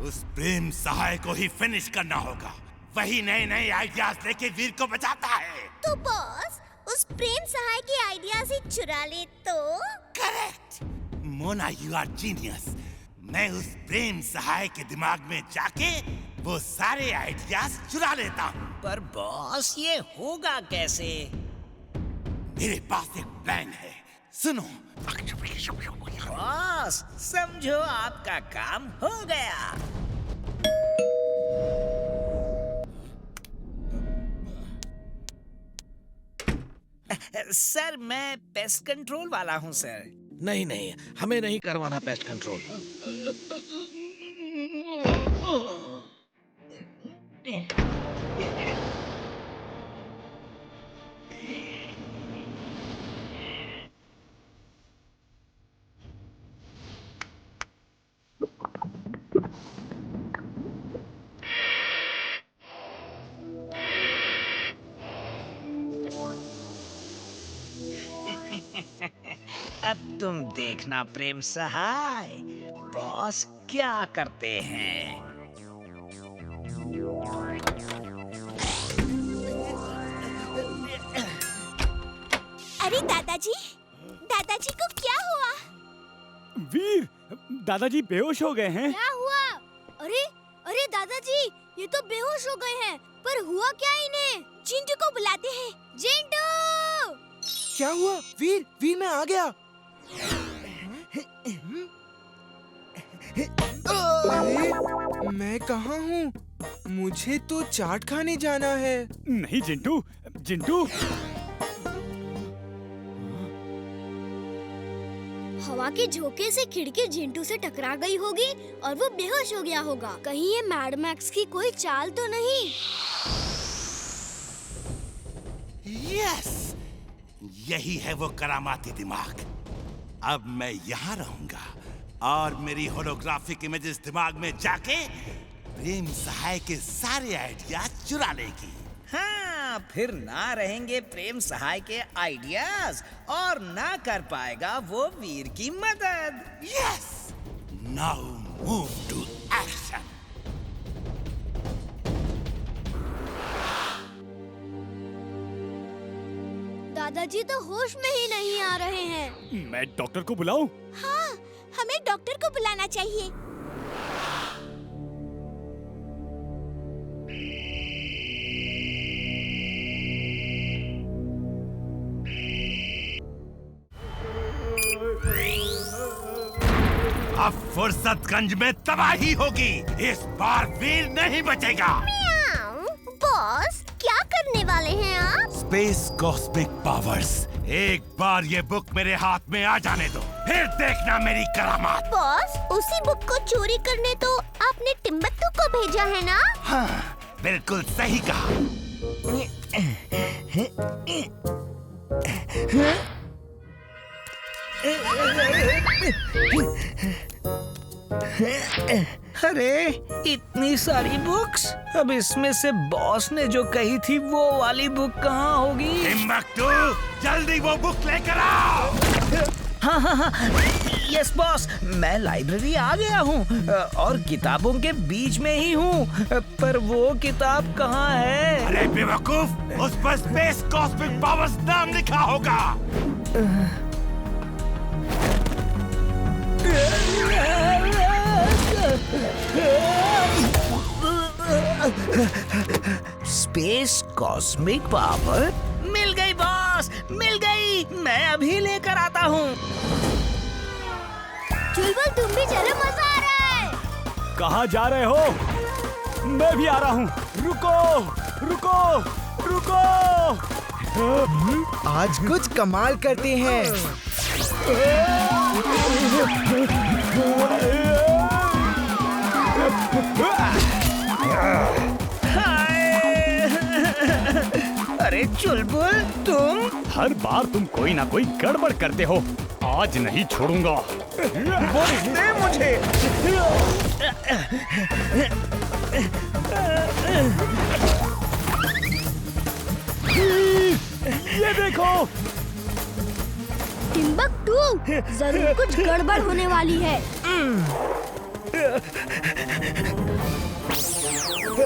उस प्रेम सहाय को ही फिनिश करना होगा। वही नए नए आइडियाज लेके वीर को बचाता है। तो बॉस, उस प्रेम सहाय के आइडियाज ही चुरा ले तो? Correct Mona, you are genius. मैं उस प्रेम सहाय के दिमाग में जाके वो सारे आइडियाज चुरा लेता हूँ। पर बॉस, ये होगा कैसे? मेरे पास एक प्लान है, सुनो। बॉस, समझो आपका काम हो गया। सर, मैं पेस्ट कंट्रोल वाला हूँ सर। नहीं नहीं, हमें नहीं करवाना पेस्ट कंट्रोल। अब तुम देखना प्रेम सहाय, बॉस क्या करते हैं। अरे दादाजी, दादाजी को क्या हुआ? वीर, दादाजी बेहोश हो गए हैं। क्या हुआ? अरे अरे दादाजी, ये तो बेहोश हो गए हैं। पर हुआ क्या इन्हें? चिंटू को बुलाते हैं। चिंटू! क्या हुआ? वीर, वीर मैं आ गया। अरे मैं कहाँ हूँ? मुझे तो चाट खाने जाना है। नहीं जिंटू, जिंटू। हवा के झोंके से खिड़की जिंटू से टकरा गई होगी और वो बेहोश हो गया होगा। कहीं ये मैड मैक्स की कोई चाल तो नहीं? यस, यही है वो करामाती दिमाग। अब मैं यहाँ रहूंगा और मेरी होलोग्राफिक इमेजेस दिमाग में जाके प्रेम सहाय के सारे आइडिया चुरा लेगी। हाँ, फिर ना रहेंगे प्रेम सहाय के आइडियाज और ना कर पाएगा वो वीर की मदद। Yes, now move to action. दादाजी तो होश में ही नहीं आ रहे हैं। मैं डॉक्टर को बुलाऊं? हाँ, हमें डॉक्टर को बुलाना चाहिए। अब फुर्सतगंज में तबाही होगी। इस बार वीर नहीं बचेगा। बॉस, क्या करने वाले हैं आप? Space cosmic powers. एक बार ये बुक मेरे हाथ में आ जाने दो, फिर देखना मेरी करामात। बॉस, उसी बुक को चोरी करने तो आपने टिम्बक्टू को भेजा है ना? हाँ, बिल्कुल सही कहा। अरे, इतनी सारी बुक्स। अब इसमें से बॉस ने जो कही थी वो वाली बुक कहाँ होगी? टिम्बक्टू, जल्दी वो बुक लेकर आओ। हाँ हाँ हाँ, यस बॉस, मैं लाइब्रेरी आ गया हूँ और किताबों के बीच में ही हूँ। पर वो किताब कहाँ है? अरे बेवकूफ, उस पर स्पेस कॉस्मिक पावर्स नाम लिखा होगा। Space cosmic power? मिल गई बॉस, मिल गई। मैं अभी लेकर आता हूँ। चुलबुल, तुम भी चलो, मजा आ रहा है। कहाँ जा रहे हो? मैं भी आ रहा हूँ। रुको, रुको, रुको। आज कुछ कमाल करते हैं। अरे चुलबुल, तुम हर बार तुम कोई ना कोई गड़बड़ करते हो। आज नहीं छोड़ूंगा। वो दे मुझे। ये देखो। टिम्बक्टू, जरूर कुछ गड़बड़ होने वाली है। दो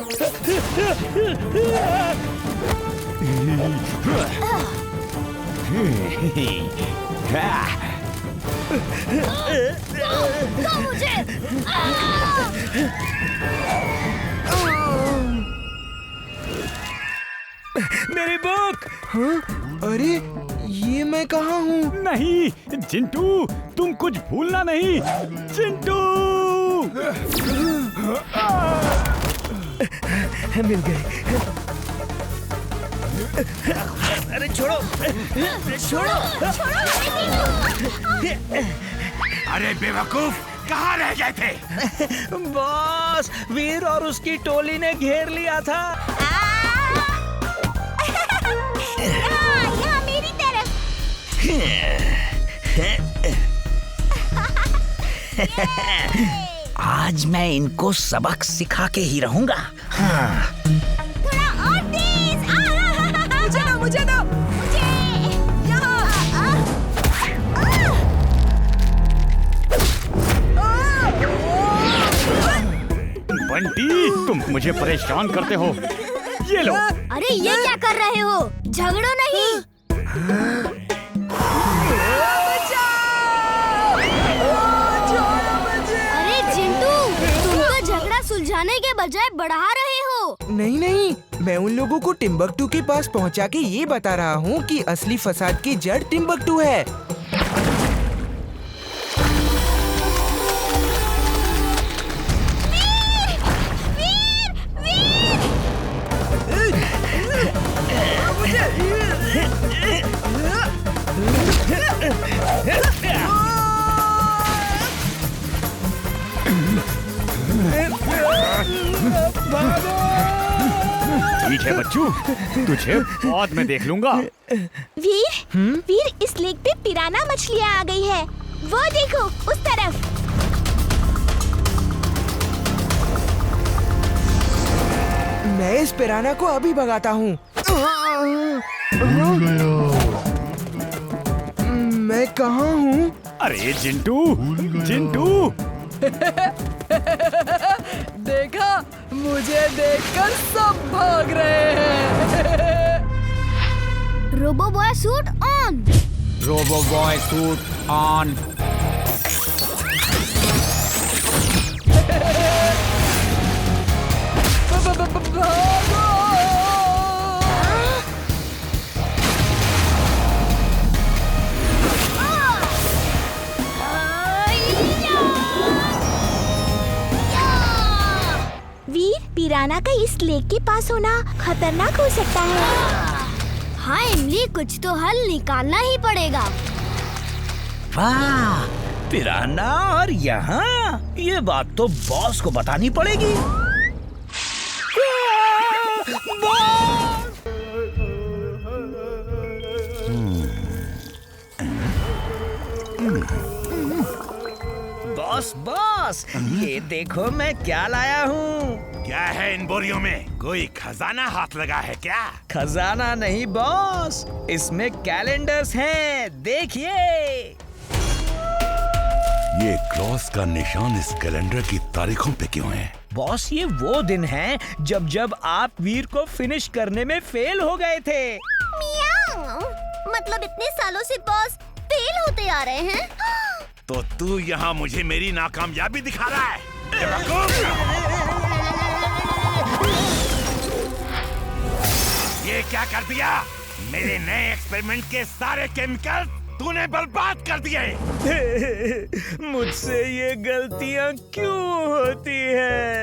मुझे। मेरी बुक। हाँ? अरे ये मैं कहाँ हूँ? नहीं चिंटू, तुम कुछ भूलना नहीं। चिंटू। मिल गए। अरे छोड़ो, छोड़ो। अरे बेवकूफ, कहाँ रह गए थे? बॉस, वीर और उसकी टोली ने घेर लिया था। यहाँ मेरी तरफ। आज मैं इनको सबक सिखा के ही रहूंगा। हाँ। थोड़ा और तेज। मुझे दो। मुझे यहाँ। बंटी, तुम मुझे परेशान करते हो। ये लो। अरे ये क्या कर रहे हो? झगड़ो नहीं। अरे चिंटू, तुम तो झगड़ा सुलझाने के बजाय बढ़ा रहे हो। नहीं नहीं, मैं उन लोगों को टिम्बकटू के पास पहुंचा के ये बता रहा हूँ कि असली फसाद की जड़ टिम्बकटू है। ठीक है बच्चू, तुझे बाद में देख लूंगा। वीर, इस लेक पे पिराना मछलियाँ आ गई है। वो देखो, उस तरफ। मैं इस पिराना को अभी भगाता हूँ। मैं कहाँ हूँ? अरे चिंटू, चिंटू। देखा, मुझे देखकर सब भाग रहे हैं। Robo boy suit on. Robo boy suit on. Veer, piranha का इस लेक के पास होना खतरनाक हो सकता है। हाँ इमली, कुछ तो हल निकालना ही पड़ेगा। वाह, पिराना और यहाँ, ये बात तो बॉस को बतानी पड़ेगी। बॉस बॉस, ये देखो मैं क्या लाया हूँ। क्या है इन बोरियों में? कोई खजाना हाथ लगा है क्या? खजाना नहीं बॉस, इसमें कैलेंडर्स हैं, देखिए। ये क्रॉस का निशान इस कैलेंडर की तारीखों पे क्यों है? बॉस, ये वो दिन है जब जब आप वीर को फिनिश करने में फेल हो गए थे। मियाऊ, मतलब इतने सालों से बॉस फेल होते आ रहे हैं। तो तू यहाँ मुझे मेरी नाकामयाबी दिखा रहा है? ये क्या कर दिया? मेरे नए एक्सपेरिमेंट के सारे केमिकल तूने बर्बाद कर दिए। मुझसे ये गलतियां क्यों होती हैं?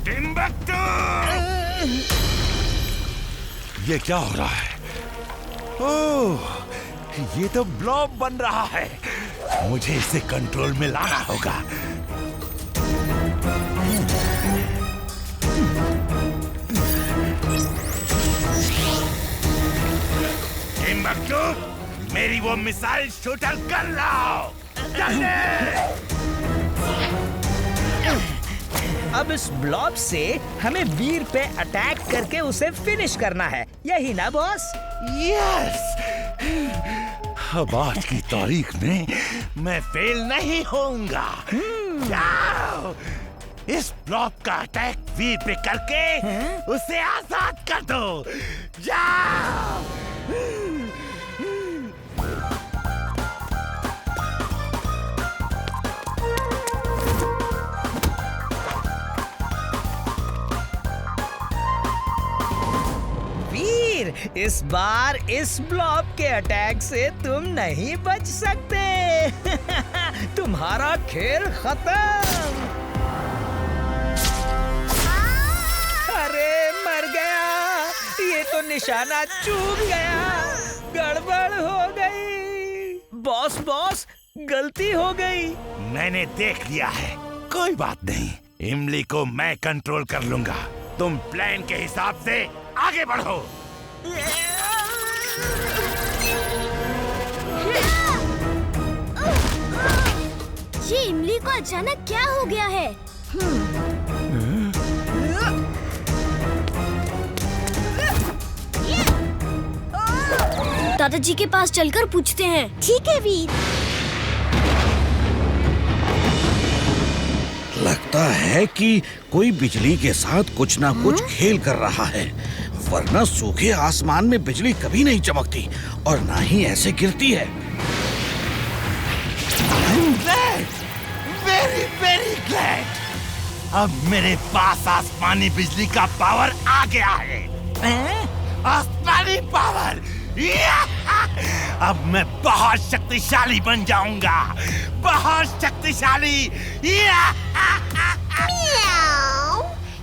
टिम्बकटू! ये क्या हो रहा है? ओह, ये तो ब्लॉब बन रहा है। मुझे इसे कंट्रोल में लाना होगा। टिम्बकटू, मेरी वो मिसाइल शूटर कर लाओ, जल्दी! अब इस ब्लॉब से हमें वीर पे अटैक करके उसे फिनिश करना है, यही ना बॉस? यस! अब आज की तारीख में मैं फेल नहीं होऊंगा। जाओ, इस ब्लॉक का अटैक वीर पे करके उसे आजाद कर दो। जाओ। वीर, इस बार इस ब्लॉक के अटैक से तुम नहीं बच सकते। तुम्हारा खेल खत्म। अरे मर गया, ये तो निशाना चूक गया, गड़बड़ हो गई। बॉस बॉस, गलती हो गई। मैंने देख लिया है, कोई बात नहीं। इमली को मैं कंट्रोल कर लूंगा। तुम प्लान के हिसाब से आगे बढ़ो। ये इमली को अचानक क्या हो गया है? दादाजी के पास चलकर पूछते हैं। ठीक है वीर। लगता है कि कोई बिजली के साथ कुछ ना कुछ खेल कर रहा है, वरना सूखे आसमान में बिजली कभी नहीं चमकती और ना ही ऐसे गिरती है। Very very glad. अब मेरे पास आसमानी बिजली का पावर आ गया है। आसमानी पावर। अब मैं बहुत शक्तिशाली बन जाऊंगा, बहुत शक्तिशाली।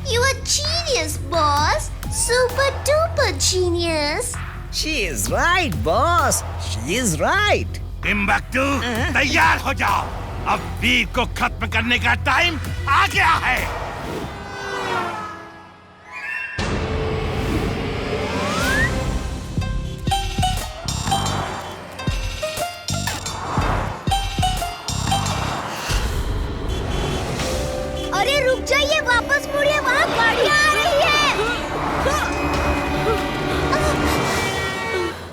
You are genius, boss. Super duper genius. She is right, boss. She is right. Timbuktu, तैयार हो जाओ। अब वीर को खत्म करने का टाइम आ गया है। अरे रुक जाइए, वापस मुड़िए, वहाँ गाड़ियाँ आ रही है।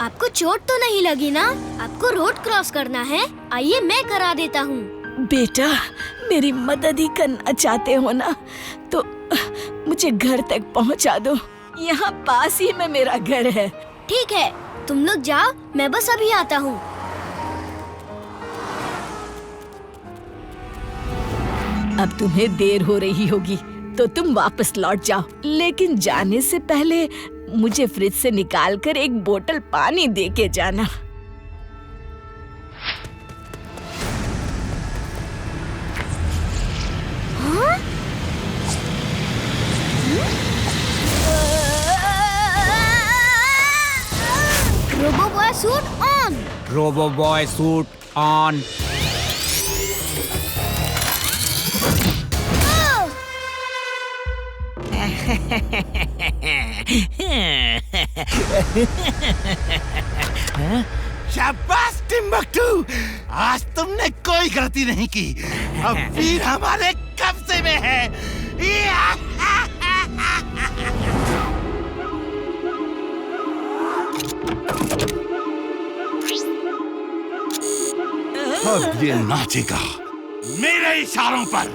आपको चोट तो नहीं लगी ना? आपको रोड क्रॉस करना है, आइए मैं करा देता हूँ। बेटा, मेरी मदद ही करना चाहते हो ना, तो मुझे घर तक पहुंचा दो। यहाँ पास ही में मेरा घर है। ठीक है, तुम लोग जाओ, मैं बस अभी आता हूँ। अब तुम्हें देर हो रही होगी, तो तुम वापस लौट जाओ। लेकिन जाने से पहले मुझे फ्रिज से निकालकर एक बोतल पानी दे के जाना। Robo boy suit on. Robo boy suit on. शाबाश टिम्बक्टू, आज तुमने कोई गलती नहीं की। अब वीर हमारे कब्जे में है। अब ये नाचेगा मेरे इशारों पर।